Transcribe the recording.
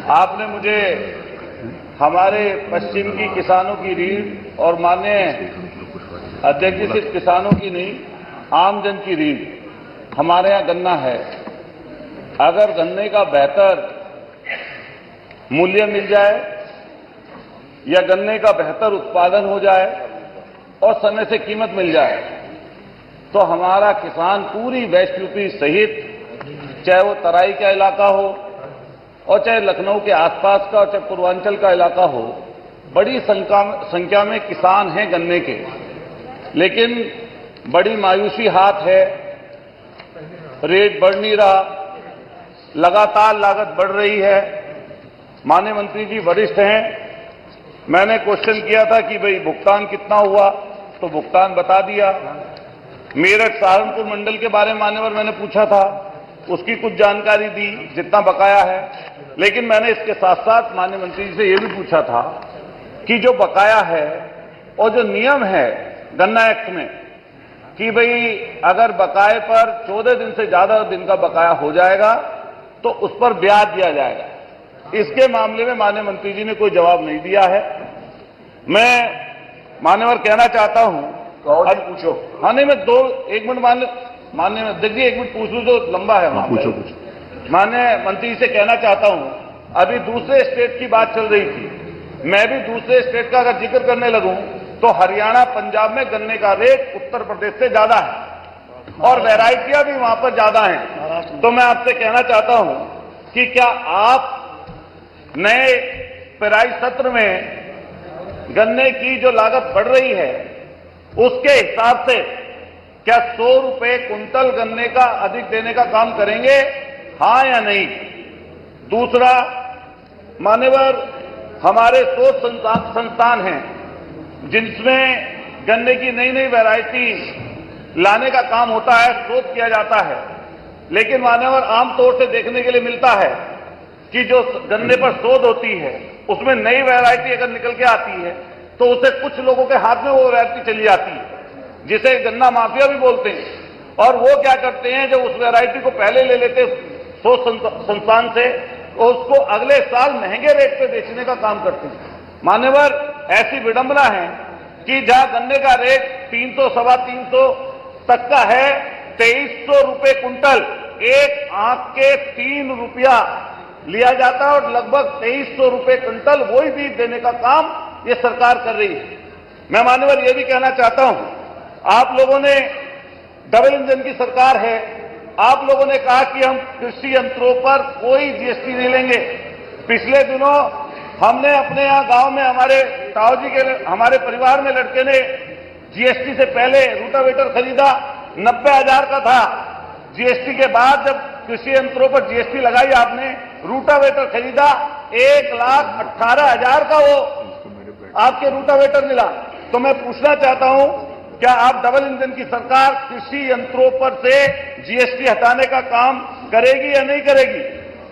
आपने मुझे हमारे पश्चिम की किसानों की रीढ़ और माननीय अध्यक्ष जी सिर्फ किसानों की नहीं, आम जन की रीढ़ हमारे यहाँ गन्ना है। अगर गन्ने का बेहतर मूल्य मिल जाए या गन्ने का बेहतर उत्पादन हो जाए और समय से कीमत मिल जाए तो हमारा किसान पूरी वेस्ट यूपी सहित, चाहे वो तराई का इलाका हो और चाहे लखनऊ के आसपास का और चाहे पूर्वांचल का इलाका हो, बड़ी संख्या में किसान हैं गन्ने के। लेकिन बड़ी मायूसी हाथ है, रेट बढ़ नहीं रहा, लगातार लागत बढ़ रही है। माननीय मंत्री जी वरिष्ठ हैं, मैंने क्वेश्चन किया था कि भाई भुगतान कितना हुआ, तो भुगतान बता दिया। मेरठ सहारनपुर मंडल के बारे में मान्यवर मैंने पूछा था, उसकी कुछ जानकारी दी जितना बकाया है। लेकिन मैंने इसके साथ साथ माननीय मंत्री जी से यह भी पूछा था कि जो बकाया है और जो नियम है गन्ना एक्ट में कि भाई अगर बकाये पर 14 दिन से ज्यादा दिन का बकाया हो जाएगा तो उस पर ब्याज दिया जाएगा। इसके मामले में माननीय मंत्री जी ने कोई जवाब नहीं दिया है। मैं मान्यवर कहना चाहता हूं, अब पूछो। हाँ नहीं, मैं एक मिनट माननीय अध्यक्ष जी, एक मिनट पूछ लूं तो लंबा है। पूछो। माननीय मंत्री जी से कहना चाहता हूं, अभी दूसरे स्टेट की बात चल रही थी, मैं भी दूसरे स्टेट का अगर जिक्र करने लगूं तो हरियाणा पंजाब में गन्ने का रेट उत्तर प्रदेश से ज्यादा है और वैरायटियां भी वहां पर ज्यादा हैं। तो मैं आपसे कहना चाहता हूं कि क्या आप नए पेराई सत्र में गन्ने की जो लागत बढ़ रही है उसके हिसाब से क्या 100 रुपए कुंतल गन्ने का अधिक देने का काम करेंगे, हां या नहीं? दूसरा, मान्यवर हमारे शोध संस्थान हैं जिनमें गन्ने की नई नई वैरायटी लाने का काम होता है, शोध किया जाता है। लेकिन मान्यवर आमतौर से देखने के लिए मिलता है कि जो गन्ने पर शोध होती है उसमें नई वैरायटी अगर निकल के आती है तो उसे कुछ लोगों के हाथ में वो वैरायटी चली जाती है, जिसे गन्ना माफिया भी बोलते हैं। और वो क्या करते हैं, जो उस वैरायटी को पहले ले लेते शोध संस्थान से, और उसको अगले साल महंगे रेट पे बेचने का काम करते हैं। मान्यवर ऐसी विडंबना है कि जहां गन्ने का रेट 300 सवा 300 तक का है, 2300 रुपए कुंटल, एक आंख के 3 रुपया लिया जाता है और लगभग 2300 रुपए कुंटल वही बीज देने का काम ये सरकार कर रही है। मैं मान्यवर ये भी कहना चाहता हूं, आप लोगों ने डबल इंजन की सरकार है, आप लोगों ने कहा कि हम कृषि यंत्रों पर कोई जीएसटी नहीं लेंगे। पिछले दिनों हमने अपने यहां गांव में हमारे ताऊ जी के हमारे परिवार में लड़के ने जीएसटी से पहले रूटावेटर खरीदा, 90,000 का था। जीएसटी के बाद जब कृषि यंत्रों पर जीएसटी लगाई आपने, रूटावेटर खरीदा, 1,18,000 का वो आपके रूटावेटर मिला। तो मैं पूछना चाहता हूं, क्या आप डबल इंजन की सरकार कृषि यंत्रों पर से जीएसटी हटाने का काम करेगी या नहीं करेगी?